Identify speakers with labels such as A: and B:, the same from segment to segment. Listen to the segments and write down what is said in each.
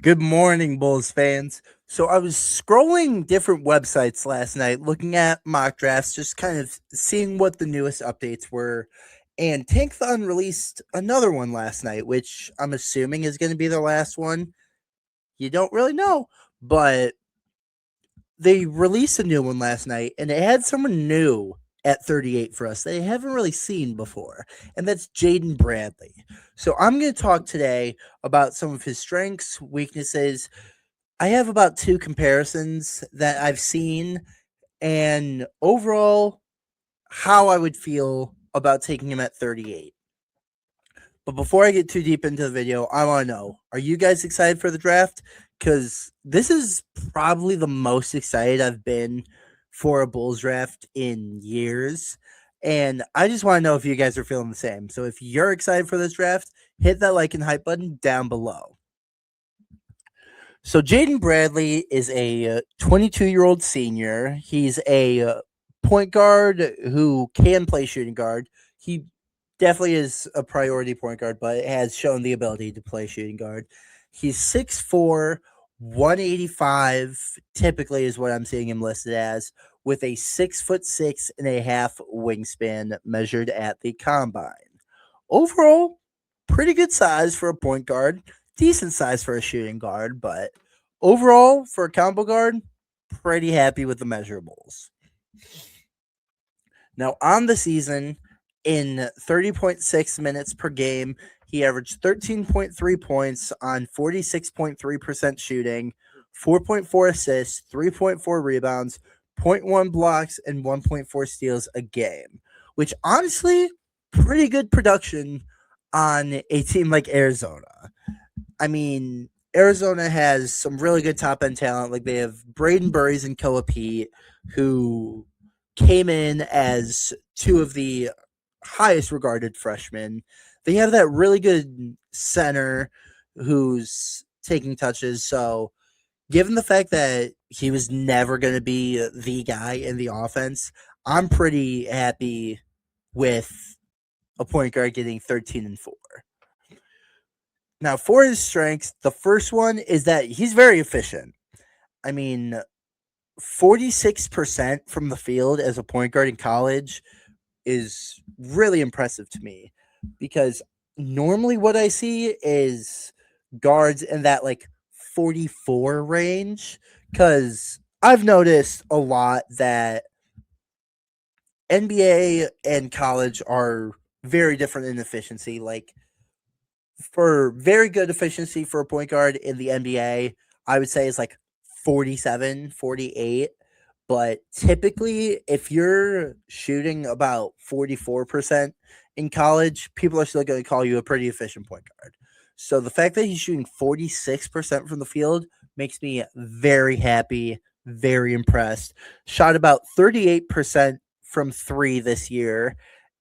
A: Good morning, Bulls fans. So I was scrolling different websites last night, looking at mock drafts, just kind of seeing what the newest updates were. And Tankathon released another one last night, which I'm assuming is going to be the last one. You don't really know, but they released a new one last night, and it had someone new at 38 for us they haven't really seen before, and that's Jaden Bradley. So I'm going to talk today about some of his strengths, weaknesses. I have about two comparisons that I've seen, and overall, how I would feel about taking him at 38. But before I get too deep into the video, I want to know, are you guys excited for the draft? Because this is probably the most excited I've been for a Bulls draft in years. And I just want to know if you guys are feeling the same. So if you're excited for this draft, hit that like and hype button down below. So Jaden Bradley is a 22-year-old senior. He's a point guard who can play shooting guard. He definitely is a priority point guard, but has shown the ability to play shooting guard. He's 6'4", 185, typically is what I'm seeing him listed as, with a 6'6.5" wingspan measured at the combine. Overall, pretty good size for a point guard, decent size for a shooting guard, but overall for a combo guard, pretty happy with the measurables. Now, on the season, in 30.6 minutes per game, he averaged 13.3 points on 46.3% shooting, 4.4 assists, 3.4 rebounds, zero point 0.1 blocks, and 1.4 steals a game, which honestly, pretty good production on a team like Arizona. I mean, Arizona has some really good top end talent. Like they have Braden Burries and Koa Pete, who came in as two of the highest regarded freshmen. They have that really good center who's taking touches. So, given the fact that he was never going to be the guy in the offense, I'm pretty happy with a point guard getting 13 and 4. Now, for his strengths, the first one is that he's very efficient. I mean, 46% from the field as a point guard in college is really impressive to me because normally what I see is guards in that like 44 range. Because I've noticed a lot that NBA and college are very different in efficiency. Like, for very good efficiency for a point guard in the NBA, I would say is like 47, 48. But typically, if you're shooting about 44% in college, people are still going to call you a pretty efficient point guard. So the fact that he's shooting 46% from the field makes me very happy, very impressed. Shot about 38% from three this year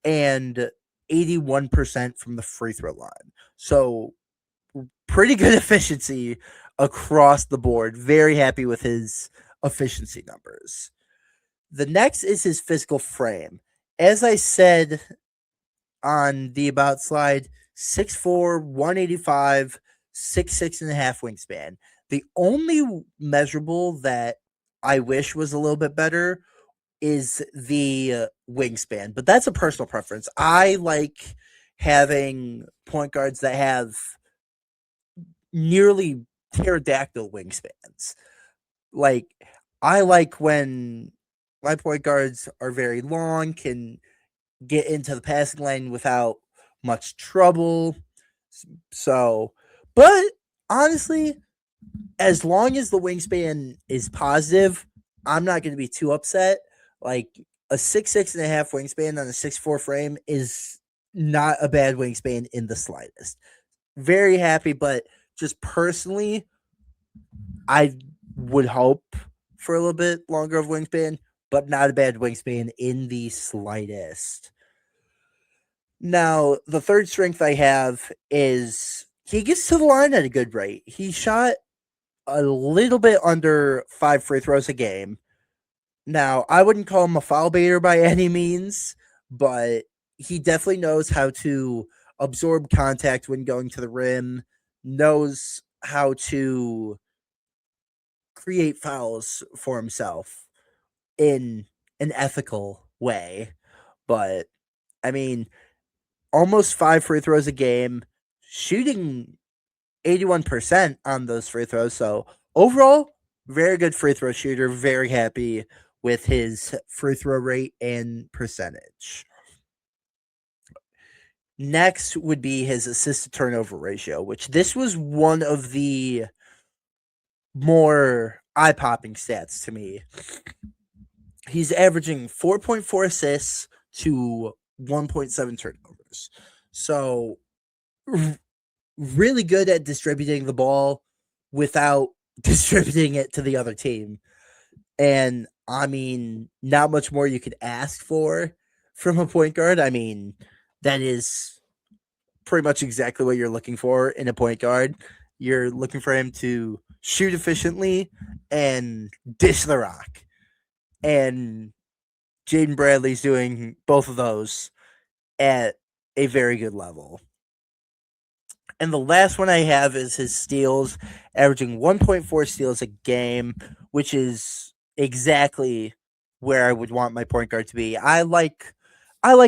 A: and 81% from the free throw line. So pretty good efficiency across the board. Very happy with his efficiency numbers. The next is his physical frame. As I said on the about slide, 6'4", 185, 6'6.5" wingspan. The only measurable that I wish was a little bit better is the wingspan, but that's a personal preference. I like having point guards that have nearly pterodactyl wingspans. Like, I like when my point guards are very long, can get into the passing lane without much trouble. So, but honestly, as long as the wingspan is positive, I'm not going to be too upset. Like a 6'6.5" wingspan on a 6'4" frame is not a bad wingspan in the slightest. Very happy, but just personally, I would hope for a little bit longer of wingspan, but not a bad wingspan in the slightest. Now, the third strength I have is he gets to the line at a good rate. He shot a little bit under 5 free throws a game. Now, I wouldn't call him a foul baiter by any means, but he definitely knows how to absorb contact when going to the rim, knows how to create fouls for himself in an ethical way. But I mean, almost 5 free throws a game, shooting 81% on those free throws. So overall, very good free throw shooter. Very happy with his free throw rate and percentage. Next would be his assist to turnover ratio, which this was one of the more eye popping stats to me. He's averaging 4.4 assists to 1.7 turnovers. So, really good at distributing the ball without distributing it to the other team. And I mean, not much more you could ask for from a point guard. I mean, that is pretty much exactly what you're looking for in a point guard. You're looking for him to shoot efficiently and dish the rock. And Jaden Bradley's doing both of those at a very good level. And the last one I have is his steals, averaging 1.4 steals a game, which is exactly where I would want my point guard to be. I like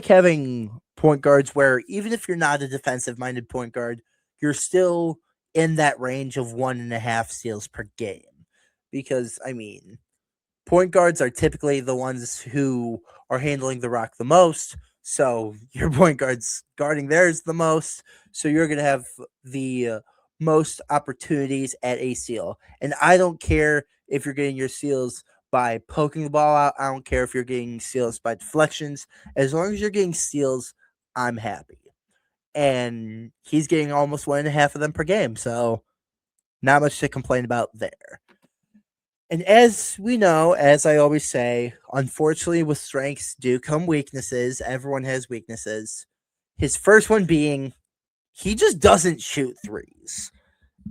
A: having point guards where even if you're not a defensive minded point guard, you're still in that range of 1.5 steals per game. Because I mean, point guards are typically the ones who are handling the rock the most. So your point guard's guarding theirs the most. So you're going to have the most opportunities at a steal. And I don't care if you're getting your steals by poking the ball out. I don't care if you're getting steals by deflections. As long as you're getting steals, I'm happy. And he's getting almost 1.5 of them per game. So not much to complain about there. And as we know, as I always say, unfortunately, with strengths do come weaknesses. Everyone has weaknesses. His first one being he just doesn't shoot threes.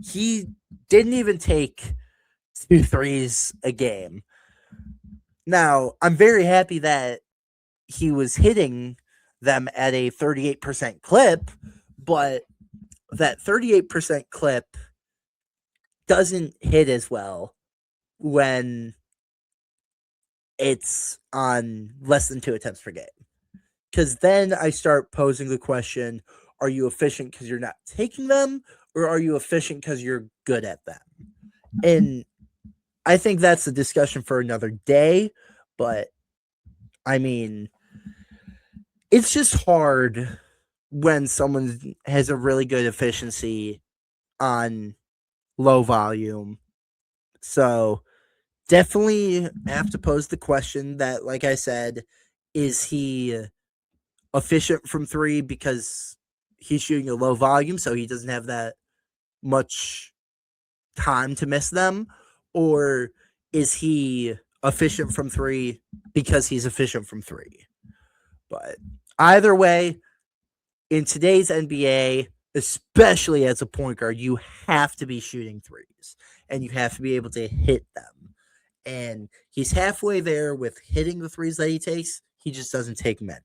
A: He didn't even take 2 threes a game. Now, I'm very happy that he was hitting them at a 38% clip, but that 38% clip doesn't hit as well when it's on less than 2 attempts per game. Because then I start posing the question, are you efficient because you're not taking them, or are you efficient because you're good at them? And I think that's a discussion for another day. But I mean, it's just hard when someone has a really good efficiency on low volume. So definitely have to pose the question that, like I said, is he efficient from three because he's shooting a low volume, so he doesn't have that much time to miss them? Or is he efficient from three because he's efficient from three? But either way, in today's NBA, especially as a point guard, you have to be shooting threes and you have to be able to hit them. And he's halfway there with hitting the threes that he takes. He just doesn't take many.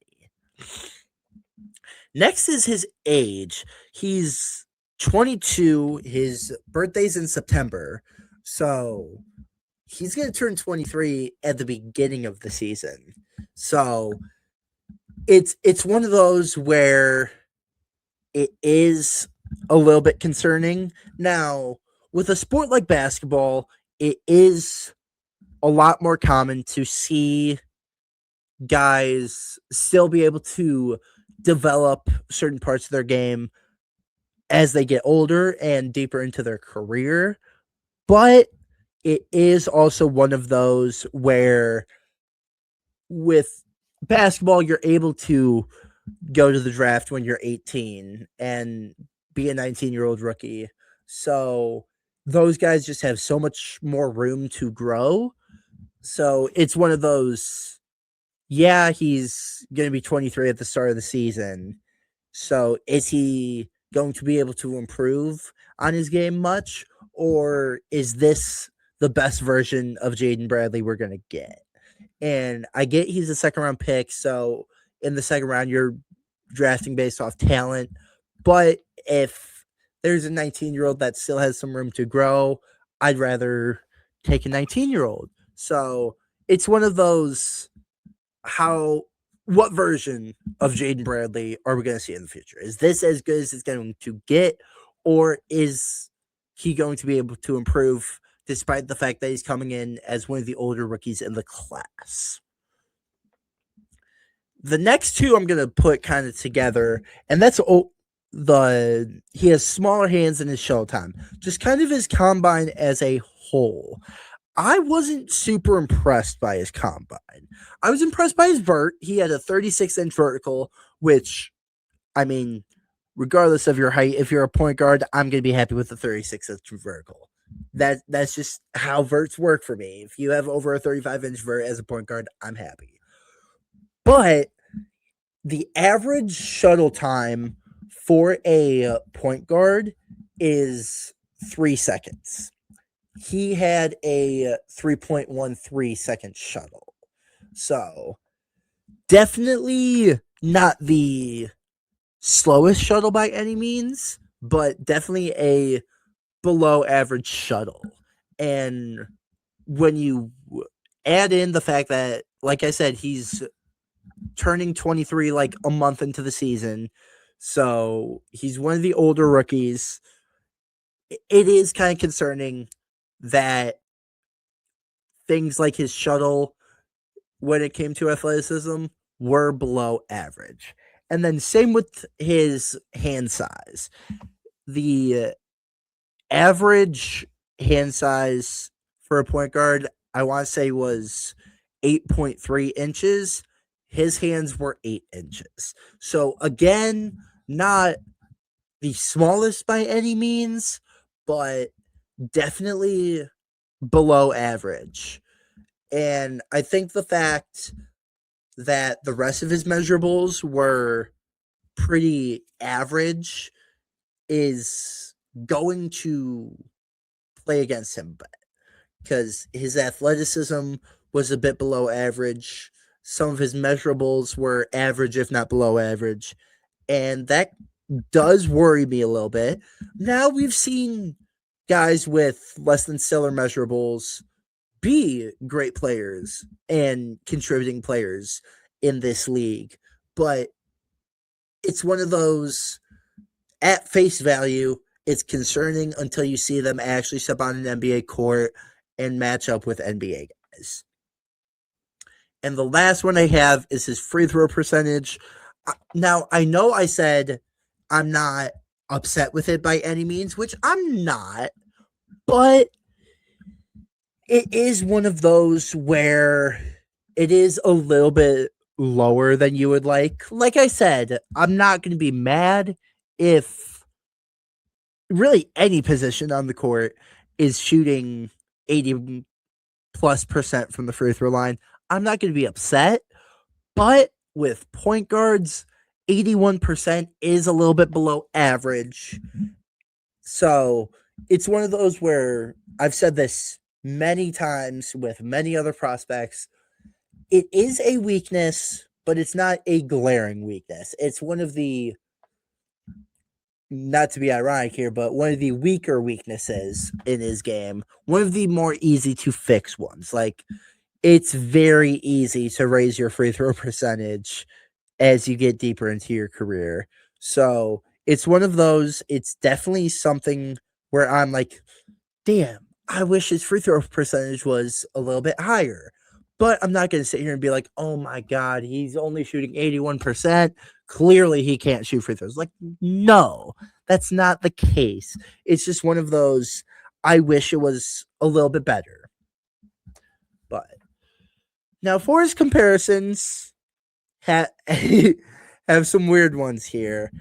A: Next is his age. He's 22. His birthday's in September. So he's going to turn 23 at the beginning of the season. So it's one of those where it is a little bit concerning. Now, with a sport like basketball, it is a lot more common to see guys still be able to develop certain parts of their game as they get older and deeper into their career. But it is also one of those where with basketball, you're able to go to the draft when you're 18 and be a 19-year-old rookie. So those guys just have so much more room to grow. So it's one of those, yeah, he's going to be 23 at the start of the season. So is he going to be able to improve on his game much? Or is this the best version of Jaden Bradley we're going to get? And I get he's a second round pick. So in the second round, you're drafting based off talent. But if there's a 19-year-old that still has some room to grow, I'd rather take a 19-year-old. So it's one of those, what version of Jaden Bradley are we going to see in the future? Is this as good as it's going to get, or is he going to be able to improve despite the fact that he's coming in as one of the older rookies in the class? The next two I'm going to put kind of together, and that's he has smaller hands in his showtime. Just kind of his combine as a whole. I wasn't super impressed by his combine. I was impressed by his vert. He had a 36-inch vertical, which, I mean, regardless of your height, if you're a point guard, I'm going to be happy with the 36-inch vertical. That's just how verts work for me. If you have over a 35-inch vert as a point guard, I'm happy. But the average shuttle time for a point guard is 3 seconds. He had a 3.13 second shuttle. So definitely not the slowest shuttle by any means, but definitely a below average shuttle. And when you add in the fact that, like I said, he's turning 23 like a month into the season, so he's one of the older rookies, it is kind of concerning that things like his shuttle, when it came to athleticism, were below average. And then same with his hand size. The average hand size for a point guard, I want to say, was 8.3 inches. His hands were 8 inches. So again, not the smallest by any means, but definitely below average. And I think the fact that the rest of his measurables were pretty average is going to play against him, because his athleticism was a bit below average. Some of his measurables were average, if not below average. And that does worry me a little bit. Now we've seen guys with less than stellar measurables be great players and contributing players in this league. But it's one of those, at face value, it's concerning until you see them actually step on an NBA court and match up with NBA guys. And the last one I have is his free throw percentage. Now, I know I said I'm not upset with it by any means, which I'm not, but it is one of those where it is a little bit lower than you would like. Like I said, I'm not going to be mad if really any position on the court is shooting 80 plus % from the free throw line. I'm not going to be upset, but with point guards, 81% is a little bit below average. So it's one of those where I've said this many times with many other prospects. It is a weakness, but it's not a glaring weakness. It's one of the, not to be ironic here, but one of the weaker weaknesses in his game. One of the more easy to fix ones. Like, it's very easy to raise your free throw percentage as you get deeper into your career. So it's one of those, it's definitely something where I'm like, damn, I wish his free throw percentage was a little bit higher. But I'm not going to sit here and be like, oh my God, he's only shooting 81%. Clearly he can't shoot free throws. Like, no, that's not the case. It's just one of those, I wish it was a little bit better. But now for his comparisons, have some weird ones here.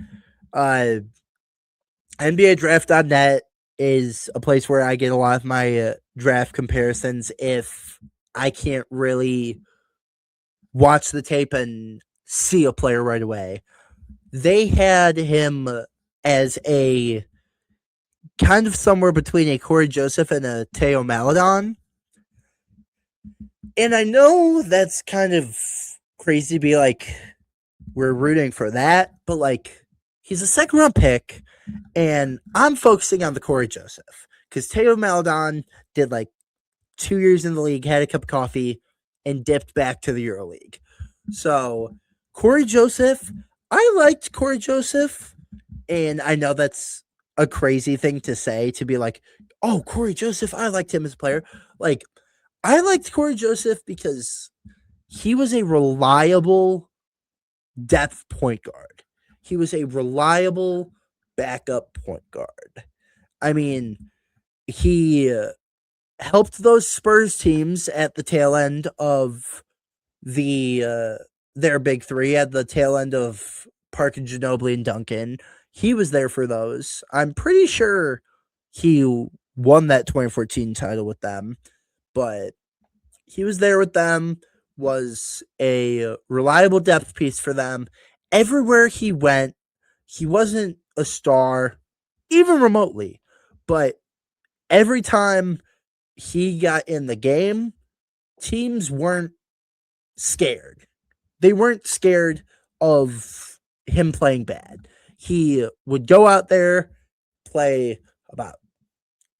A: NBADraft.net is a place where I get a lot of my draft comparisons if I can't really watch the tape and see a player right away. They had him as a kind of somewhere between a Corey Joseph and a Teo Maledon. And I know that's kind of crazy to be like, we're rooting for that, but like, he's a second round pick. And I'm focusing on the Corey Joseph because Teo Maladon did like 2 years in the league, had a cup of coffee, and dipped back to the EuroLeague. So Corey Joseph, I liked Corey Joseph, and I know that's a crazy thing to say, to be like, oh, Corey Joseph, I liked him as a player. Like, I liked Corey Joseph because he was a reliable depth point guard. He was a reliable backup point guard. I mean, he helped those Spurs teams at the tail end of their big three, at the tail end of Park and Ginobili and Duncan. He was there for those. I'm pretty sure he won that 2014 title with them, but he was there with them, was a reliable depth piece for them. Everywhere he went, he wasn't a star, even remotely, but every time he got in the game, teams weren't scared. They weren't scared of him playing bad. He would go out there, play about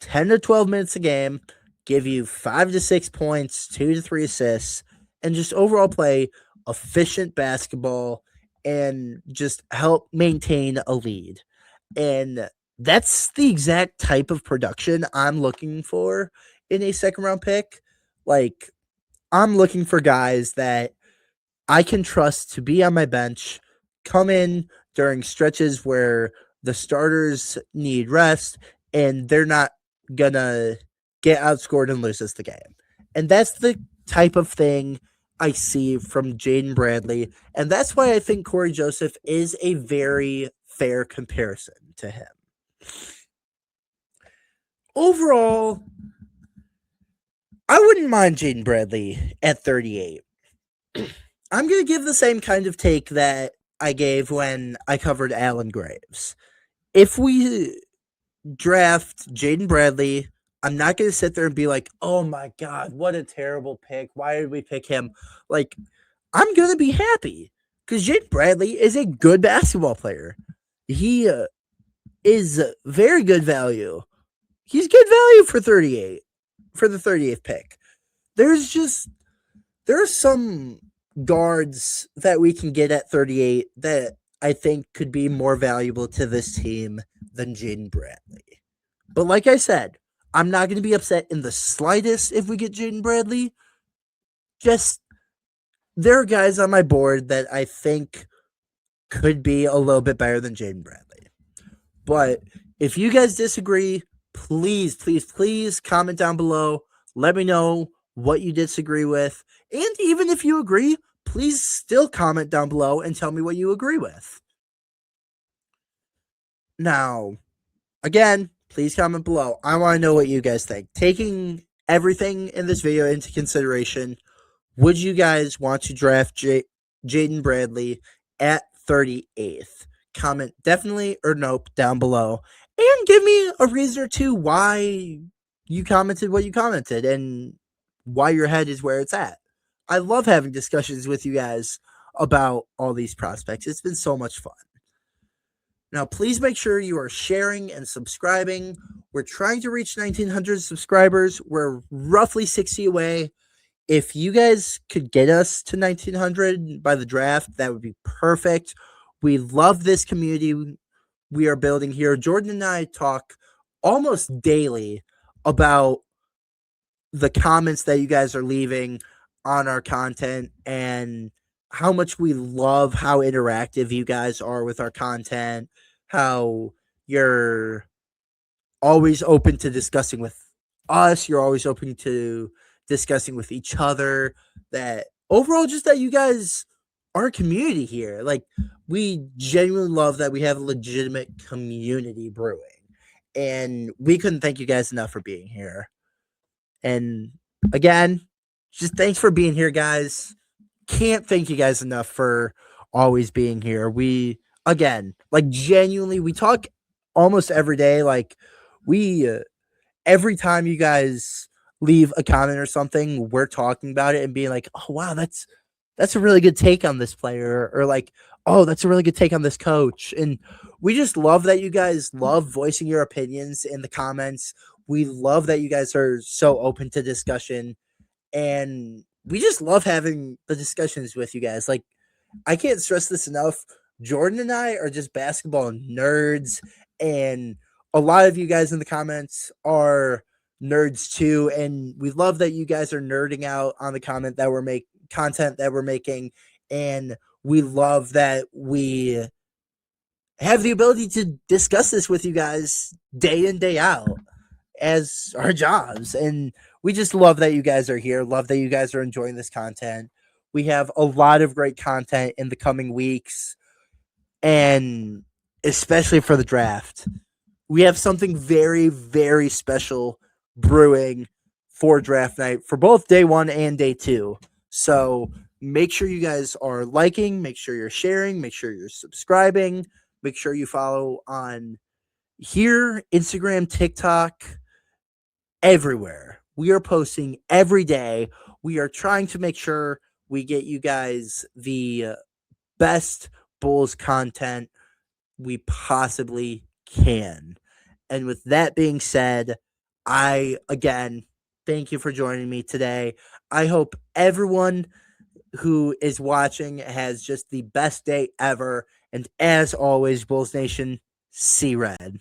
A: 10 to 12 minutes a game, give you 5 to 6 points, 2 to 3 assists, and just overall play efficient basketball and just help maintain a lead. And that's the exact type of production I'm looking for in a second round pick. Like, I'm looking for guys that I can trust to be on my bench, come in during stretches where the starters need rest and they're not gonna get outscored and lose us the game. And that's the type of thing I see from Jaden Bradley. And that's why I think Corey Joseph is a very fair comparison to him. Overall, I wouldn't mind Jaden Bradley at 38. I'm going to give the same kind of take that I gave when I covered Allen Graves. If we draft Jaden Bradley, I'm not going to sit there and be like, oh my God, what a terrible pick. Why did we pick him? Like, I'm going to be happy because Jaden Bradley is a good basketball player. He is very good value. He's good value for 38, for the 38th pick. There are some guards that we can get at 38 that I think could be more valuable to this team than Jaden Bradley. But like I said, I'm not going to be upset in the slightest if we get Jaden Bradley. Just, there are guys on my board that I think could be a little bit better than Jaden Bradley. But if you guys disagree, please, please, please comment down below. Let me know what you disagree with. And even if you agree, please still comment down below and tell me what you agree with. Now, again, please comment below. I want to know what you guys think. Taking everything in this video into consideration, would you guys want to draft Jaden Bradley at 38th? Comment definitely or nope down below. And give me a reason or two why you commented what you commented and why your head is where it's at. I love having discussions with you guys about all these prospects. It's been so much fun. Now, please make sure you are sharing and subscribing. We're trying to reach 1,900 subscribers. We're roughly 60 away. If you guys could get us to 1,900 by the draft, that would be perfect. We love this community we are building here. Jordan and I talk almost daily about the comments that you guys are leaving on our content and how much we love how interactive you guys are with our content, how you're always open to discussing with us, you're always open to discussing with each other, that overall just that you guys are a community here. Like, we genuinely love that we have a legitimate community brewing, and we couldn't thank you guys enough for being here. And again, just thanks for being here, guys. Can't thank you guys enough for always being here. We, again, like, genuinely, we talk almost every day. Like, we every time you guys leave a comment or something, we're talking about it and being like, oh wow, that's a really good take on this player, or like, oh, that's a really good take on this coach. And we just love that you guys love voicing your opinions in the comments. We love that you guys are so open to discussion, and we just love having the discussions with you guys. Like, I can't stress this enough. Jordan and I are just basketball nerds, and a lot of you guys in the comments are nerds too. And we love that you guys are nerding out on the content that we're making, and we love that we have the ability to discuss this with you guys day in, day out as our jobs. And we just love that you guys are here. Love that you guys are enjoying this content. We have a lot of great content in the coming weeks, and especially for the draft. We have something very, very special brewing for draft night for both day one and day two. So make sure you guys are liking, make sure you're sharing, make sure you're subscribing, make sure you follow on here, Instagram, TikTok, everywhere. We are posting every day. We are trying to make sure we get you guys the best Bulls content we possibly can. And with that being said, I again thank you for joining me today. I hope everyone who is watching has just the best day ever. And as always, Bulls Nation, see red.